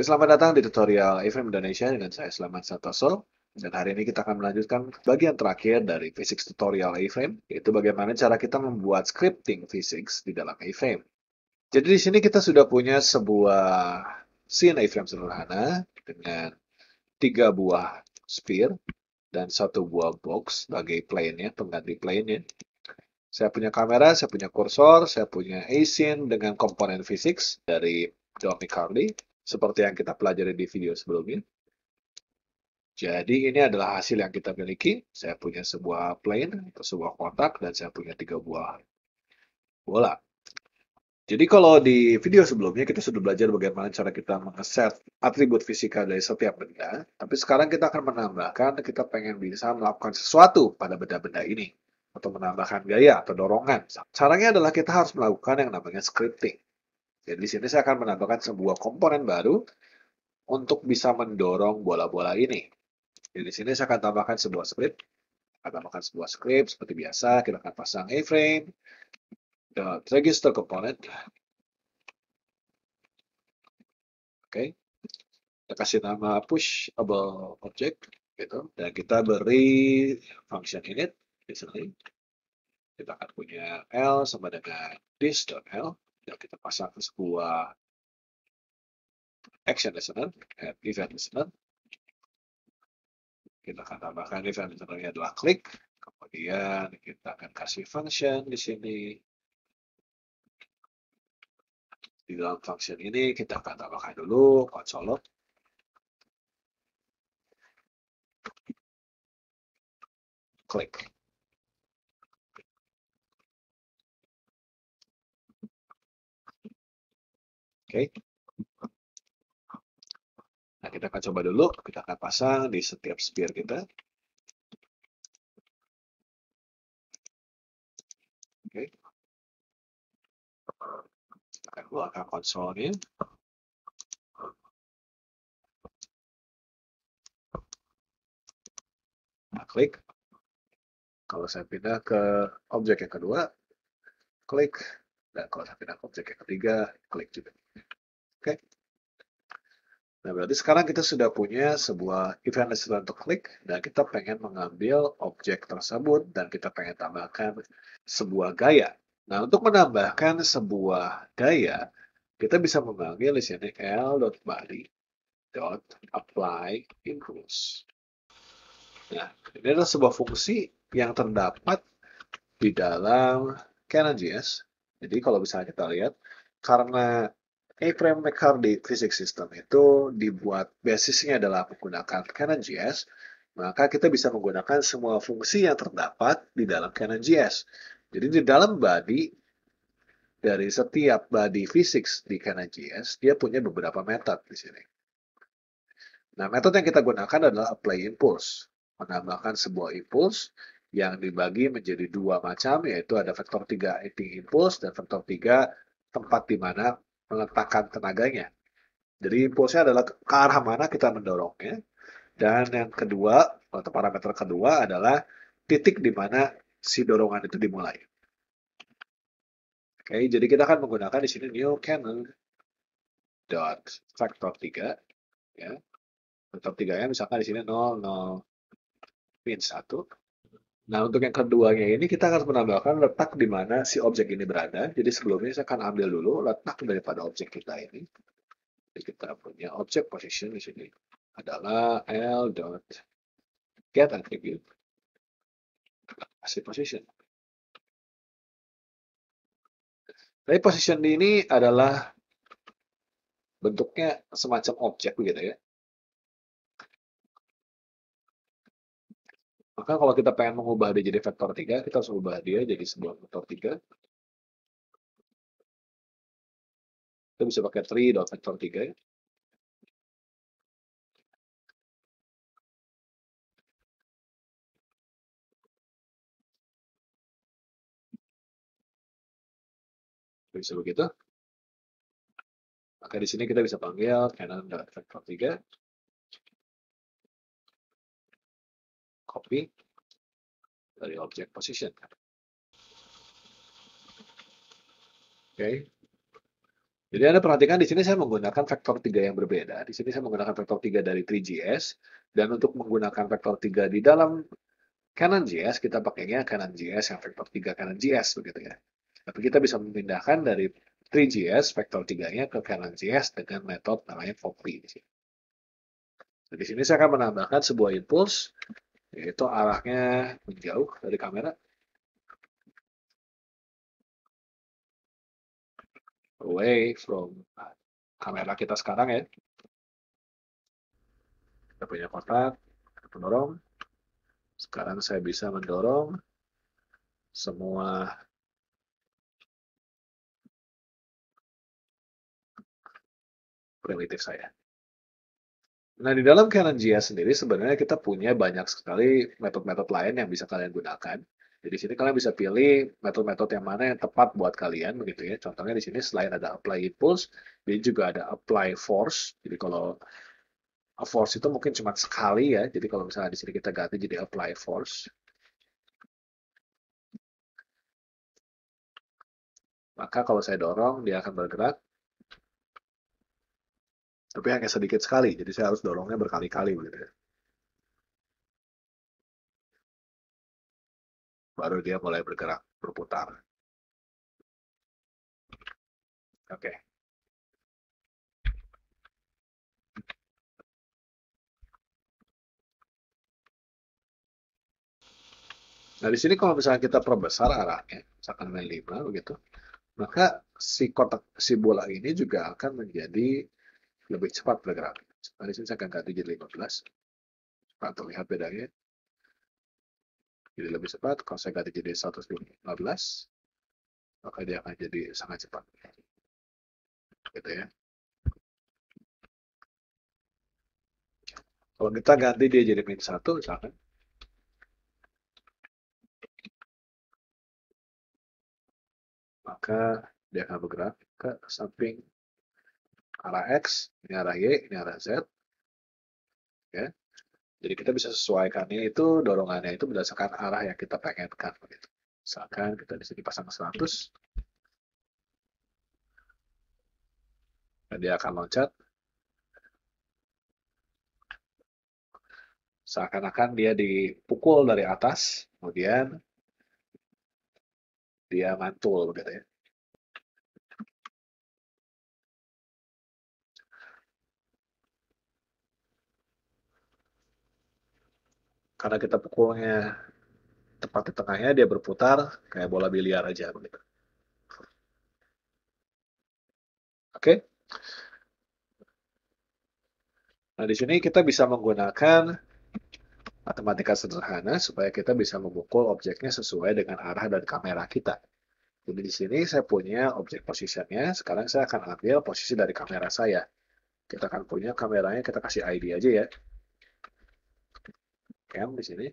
Selamat datang di tutorial A-Frame Indonesia dengan saya Selamat Santoso. Dan hari ini kita akan melanjutkan bagian terakhir dari physics tutorial A-Frame, yaitu bagaimana cara kita membuat scripting physics di dalam A-Frame. Jadi di sini kita sudah punya sebuah scene A-Frame sederhana dengan 3 buah sphere dan 1 buah box sebagai plane-nya, pengganti plane-nya. Saya punya kamera, saya punya kursor, saya punya A-Scene dengan komponen physics dari John McCarthy, seperti yang kita pelajari di video sebelumnya. Jadi ini adalah hasil yang kita miliki. Saya punya sebuah plane atau sebuah kotak dan saya punya 3 buah bola. Jadi kalau di video sebelumnya kita sudah belajar bagaimana cara kita mengeset atribut fisika dari setiap benda. Tapi sekarang kita akan menambahkan, kita pengen bisa melakukan sesuatu pada benda-benda ini. Atau menambahkan gaya atau dorongan. Caranya adalah kita harus melakukan yang namanya scripting. Jadi di sini saya akan menambahkan sebuah komponen baru untuk bisa mendorong bola-bola ini. Jadi di sini saya akan tambahkan sebuah script. Akan tambahkan sebuah script seperti biasa. Kita akan pasang A-frame, register component. Oke. Kita kasih nama pushable object gitu. Dan kita beri function init di sini. Kita akan punya L sama dengan this.L. Dan kita pasang sebuah action listener, event listener. Kita akan tambahkan event listener-nya adalah klik. Kemudian kita akan kasih function di sini. Di dalam function ini kita akan tambahkan dulu console log. Klik. Oke. Nah, kita akan coba dulu. Kita akan pasang di setiap sphere kita. Oke. Kita akan keluarkan konsolnya. Nah, klik. Kalau saya pindah ke objek yang kedua, klik. Dan kalau saya pindah ke objek yang ketiga, klik juga. Oke. Nah, berarti sekarang kita sudah punya sebuah event listener untuk klik, dan kita pengen mengambil objek tersebut, dan kita pengen tambahkan sebuah gaya. Nah, untuk menambahkan sebuah gaya, kita bisa memanggil di sini l.body.apply impulse. Nah, ini adalah sebuah fungsi yang terdapat di dalam CanonJS. Jadi kalau misalnya kita lihat, karena A-Frame McCarthy Physics System itu dibuat basisnya adalah menggunakan CanonJS, maka kita bisa menggunakan semua fungsi yang terdapat di dalam CanonJS. Jadi di dalam body, dari setiap body physics di CanonJS, dia punya beberapa metode di sini. Nah, metode yang kita gunakan adalah apply impulse. Menambahkan sebuah impulse yang dibagi menjadi 2 macam, yaitu ada vektor 3 acting impulse dan vektor 3 tempat di mana meletakkan tenaganya. Jadi impulsnya adalah ke arah mana kita mendorongnya. Dan yang kedua, atau parameter kedua adalah titik di mana si dorongan itu dimulai. Oke, jadi kita akan menggunakan di sini new canon dot vektor 3 ya. Vektor 3-nya misalkan di sini 0, 0, min 1. Nah, untuk yang keduanya ini kita akan menambahkan letak di mana si objek ini berada. Jadi sebelumnya saya akan ambil dulu letak daripada objek kita ini. Jadi kita punya object position di sini adalah l.get attribute kasih position. Tapi position ini adalah bentuknya semacam objek begitu ya. Maka kalau kita pengen mengubah dia jadi vektor 3, kita harus ubah dia jadi sebuah vektor 3. Kita bisa pakai tree.vektor 3 ya. Bisa begitu. Maka di sini kita bisa panggil canon.vektor 3. Copy dari object position. Oke. Jadi Anda perhatikan di sini saya menggunakan vektor 3 yang berbeda. Di sini saya menggunakan vektor 3 dari 3GS. Dan untuk menggunakan vektor 3 di dalam Canon GS, kita pakainya Canon GS yang vektor 3 Canon GS, begitu ya. Tapi kita bisa memindahkan dari 3GS vektor 3-nya ke Canon GS dengan metode namanya copy. Nah, di sini saya akan menambahkan sebuah impuls, yaitu arahnya menjauh dari kamera, away from kamera kita sekarang ya. Kita punya kotak, pendorong. Sekarang saya bisa mendorong semua primitif saya. Nah, di dalam Canon GS sendiri sebenarnya kita punya banyak sekali metode-metode lain yang bisa kalian gunakan. Jadi di sini kalian bisa pilih metode-metode yang mana yang tepat buat kalian, begitu ya. Contohnya di sini selain ada apply impulse, dia juga ada apply force. Jadi kalau force itu mungkin cuma sekali ya. Jadi kalau misalnya di sini kita ganti jadi apply force, maka kalau saya dorong dia akan bergerak, tapi hanya sedikit sekali. Jadi saya harus dorongnya berkali-kali begitu ya. Baru dia mulai bergerak, berputar. Oke. Nah, di sini kalau misalnya kita perbesar arahnya, misalkan main 5 begitu, maka si kotak si bola ini juga akan menjadi lebih cepat bergerak. Nah, di sini saya akan ganti jadi 15. Cepat terlihat bedanya. Jadi lebih cepat. Kalau saya ganti jadi 115, maka dia akan jadi sangat cepat. Gitu ya. Kalau kita ganti dia jadi min 1, misalkan, maka dia akan bergerak ke samping arah X, ini arah Y, ini arah Z. Ya. Jadi kita bisa sesuaikannya itu, dorongannya itu berdasarkan arah yang kita pengenkan. Begitu. Misalkan kita di sini pasang 100, dan dia akan loncat. Seakan-akan dia dipukul dari atas, kemudian dia mantul begitu ya. Karena kita pukulnya tepat di tengahnya, dia berputar kayak bola biliar aja begitu. Oke. Nah, di sini kita bisa menggunakan matematika sederhana supaya kita bisa memukul objeknya sesuai dengan arah dan kamera kita. Jadi di sini saya punya objek positionnya. Sekarang saya akan ambil posisi dari kamera saya. Kita akan punya kameranya, kita kasih ID aja ya. Cam di sini.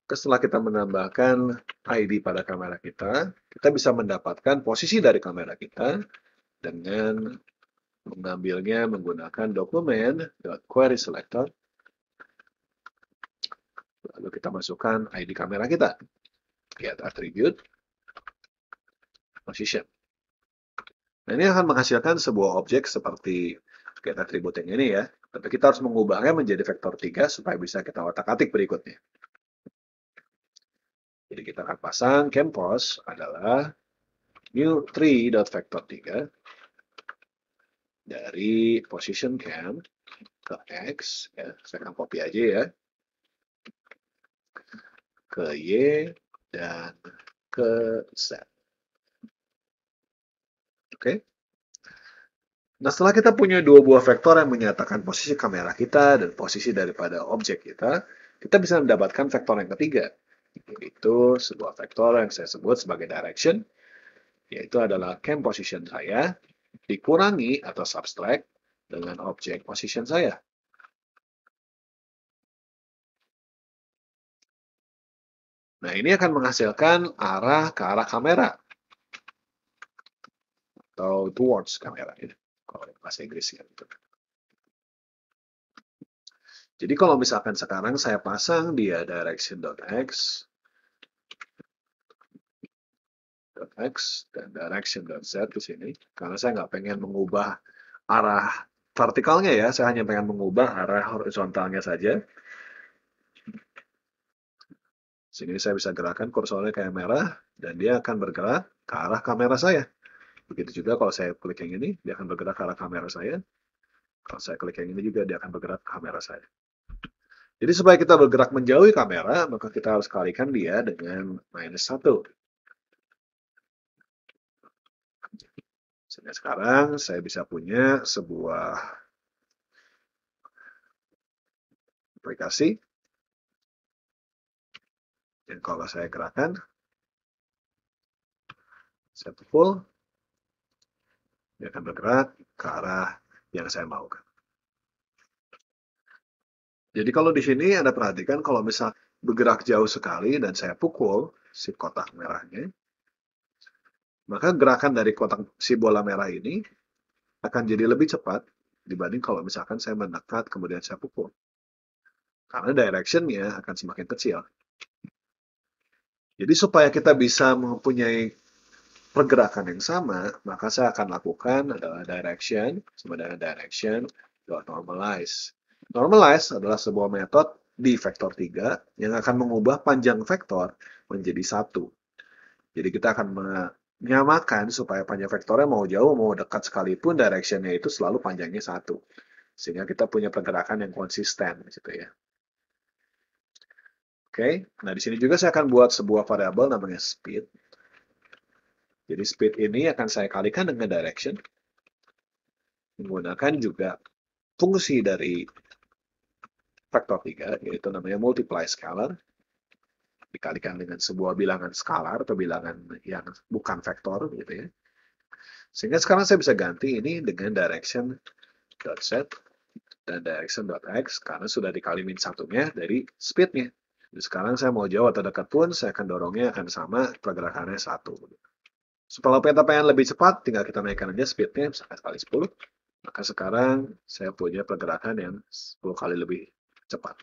Setelah kita menambahkan ID pada kamera kita bisa mendapatkan posisi dari kamera kita dengan mengambilnya menggunakan dokumen .query selector. Lalu kita masukkan ID kamera kita. Get attribute position. Nah, ini akan menghasilkan sebuah objek seperti get attribute yang ini ya. Tapi kita harus mengubahnya menjadi vektor 3 supaya bisa kita otak-atik berikutnya. Jadi kita akan pasang campos adalah new 3.vector3 dari position cam ke X, ya, saya akan copy aja ya, ke Y, dan ke Z. Oke. Nah, setelah kita punya dua buah vektor yang menyatakan posisi kamera kita dan posisi daripada objek kita bisa mendapatkan vektor yang ketiga. Itu sebuah vektor yang saya sebut sebagai direction, yaitu adalah cam position saya dikurangi atau subtract dengan objek position saya. Nah, ini akan menghasilkan arah ke arah kamera atau towards kamera ya, kalau bahasa Inggris ya. Jadi kalau misalkan sekarang saya pasang dia direction.x, .x dan direction.z di sini. Karena saya nggak pengen mengubah arah vertikalnya ya, saya hanya pengen mengubah arah horizontalnya saja. Sini saya bisa gerakan kursornya kayak merah, dan dia akan bergerak ke arah kamera saya. Begitu juga kalau saya klik yang ini, dia akan bergerak ke arah kamera saya. Kalau saya klik yang ini juga, dia akan bergerak ke kamera saya. Jadi supaya kita bergerak menjauhi kamera, maka kita harus kalikan dia dengan -1. Sehingga sekarang saya bisa punya sebuah aplikasi. Dan kalau saya gerakan, saya pukul, dia akan bergerak ke arah yang saya maukan. Jadi kalau di sini Anda perhatikan kalau misal bergerak jauh sekali dan saya pukul si kotak merahnya, maka gerakan dari kotak si bola merah ini akan jadi lebih cepat dibanding kalau misalkan saya mendekat kemudian saya pukul. Karena direction-nya akan semakin kecil. Jadi supaya kita bisa mempunyai pergerakan yang sama, maka saya akan lakukan adalah direction sama dengan direction.normalize. Normalize adalah sebuah metode di vektor 3 yang akan mengubah panjang vektor menjadi 1. Jadi kita akan menyamakan supaya panjang vektornya mau jauh, mau dekat sekalipun, direction-nya itu selalu panjangnya 1. Sehingga kita punya pergerakan yang konsisten gitu ya. Oke, nah di sini juga saya akan buat sebuah variabel namanya speed. Jadi speed ini akan saya kalikan dengan direction. Menggunakan juga fungsi dari vektor 3, yaitu namanya multiply scalar. Dikalikan dengan sebuah bilangan skalar atau bilangan yang bukan vektor gitu ya. Sehingga sekarang saya bisa ganti ini dengan direction.z dan direction.x karena sudah dikali min satunya dari speednya. Jadi sekarang saya mau jauh atau dekat pun, saya akan dorongnya akan sama, pergerakannya 1. Supaya kita pengen lebih cepat, tinggal kita naikkan aja speednya, misalkan kali 10. Maka sekarang saya punya pergerakan yang 10 kali lebih cepat.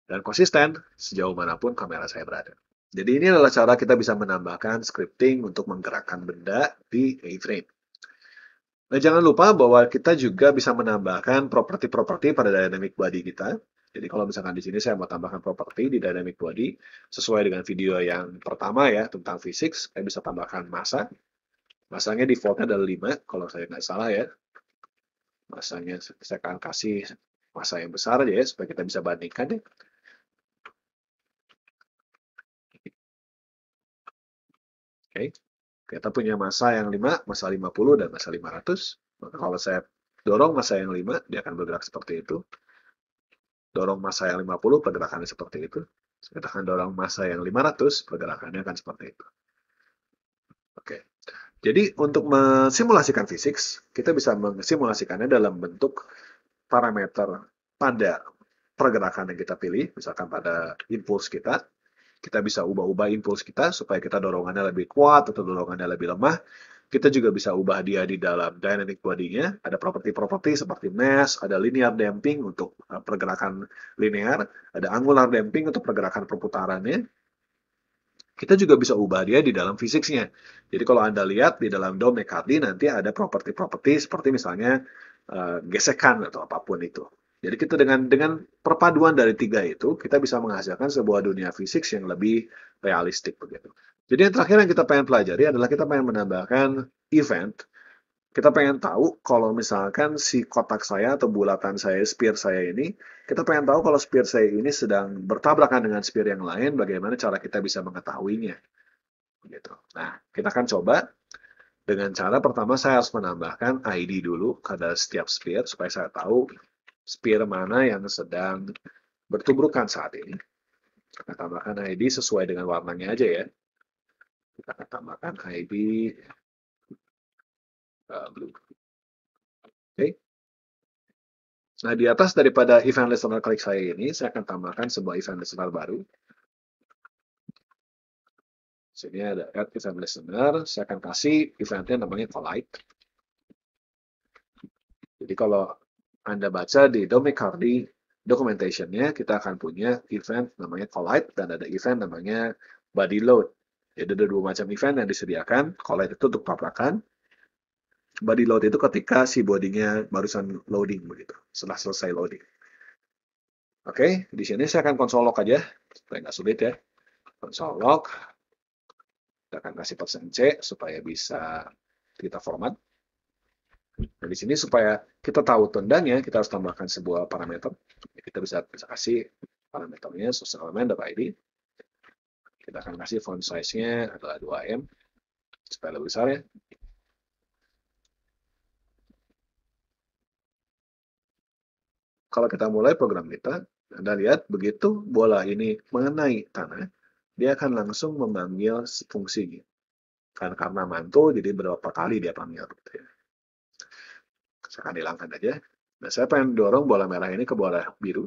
Dan konsisten sejauh manapun kamera saya berada. Jadi ini adalah cara kita bisa menambahkan scripting untuk menggerakkan benda di A-frame. Nah, jangan lupa bahwa kita juga bisa menambahkan properti-properti pada dynamic body kita. Jadi kalau misalkan di sini saya mau tambahkan properti di dynamic body, sesuai dengan video yang pertama ya, tentang physics, saya bisa tambahkan massa. Massanya defaultnya adalah 5, kalau saya nggak salah ya. Massanya saya akan kasih massa yang besar aja ya, supaya kita bisa bandingkan ya. Oke, kita punya massa yang 5, massa 50, dan massa 500. Maka kalau saya dorong massa yang 5, dia akan bergerak seperti itu. Dorong massa yang 50, pergerakannya seperti itu. Kita akan dorong massa yang 500, pergerakannya akan seperti itu. Oke. Jadi untuk mensimulasikan fisik, kita bisa mensimulasikannya dalam bentuk parameter pada pergerakan yang kita pilih, misalkan pada impuls kita. Kita bisa ubah-ubah impuls kita supaya kita dorongannya lebih kuat atau dorongannya lebih lemah. Kita juga bisa ubah dia di dalam dynamic body-nya. Ada properti-properti seperti mass, ada linear damping untuk pergerakan linear, ada angular damping untuk pergerakan perputarannya. Kita juga bisa ubah dia di dalam fisiknya. Jadi kalau Anda lihat di dalam Dom McCarthy nanti ada properti-properti seperti misalnya gesekan atau apapun itu. Jadi kita dengan perpaduan dari 3 itu, kita bisa menghasilkan sebuah dunia fisik yang lebih realistik begitu. Jadi yang terakhir yang kita pengen pelajari adalah kita pengen menambahkan event. Kita pengen tahu kalau misalkan si kotak saya atau bulatan saya, sphere saya ini, kita pengen tahu kalau sphere saya ini sedang bertabrakan dengan sphere yang lain, bagaimana cara kita bisa mengetahuinya. Gitu. Nah, kita akan coba dengan cara pertama saya harus menambahkan ID dulu pada setiap sphere supaya saya tahu sphere mana yang sedang bertubrukan saat ini. Kita tambahkan ID sesuai dengan warnanya aja ya. Kita akan tambahkan ID blue. Oke. Nah, di atas daripada event listener klik saya ini, saya akan tambahkan sebuah event listener baru. Sini ada add event listener, saya akan kasih eventnya namanya collide. Jadi kalau Anda baca di Dom McCarthy documentation-nya, kita akan punya event namanya collide dan ada event namanya body load. Jadi ada dua macam event yang disediakan. Collide itu untuk tabrakan. Body load itu ketika si bodinya barusan loading begitu, setelah selesai loading. Oke, di sini saya akan console log aja, supaya nggak sulit ya. Console log, kita akan kasih %C supaya bisa kita format. Nah, di sini supaya kita tahu tendangnya, kita harus tambahkan sebuah parameter. Kita bisa kasih parameternya source element.id. Kita akan kasih font size-nya adalah 2M, supaya lebih besar ya. Kalau kita mulai program kita, Anda lihat begitu bola ini mengenai tanah, dia akan langsung memanggil fungsinya. Karena mantul, jadi berapa kali dia panggil. Gitu ya. Saya akan hilangkan aja. Nah, saya pengen dorong bola merah ini ke bola biru.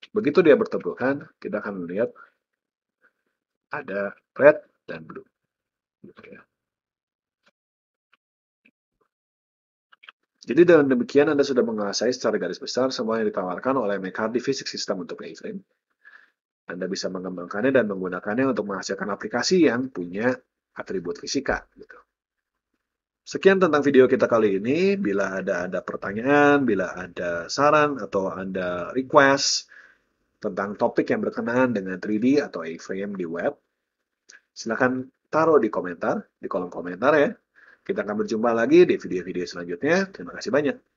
Begitu dia bertabrakan, kita akan melihat ada red dan blue. Gitu ya. Jadi dengan demikian Anda sudah menguasai secara garis besar semua yang ditawarkan oleh McCarthy Physics System untuk A-frame. Anda bisa mengembangkannya dan menggunakannya untuk menghasilkan aplikasi yang punya atribut fisika. Gitu. Sekian tentang video kita kali ini. Bila ada pertanyaan, bila ada saran, atau ada request tentang topik yang berkenaan dengan 3D atau A-frame di web, silakan taruh di komentar, di kolom komentar ya. Kita akan berjumpa lagi di video-video selanjutnya. Terima kasih banyak.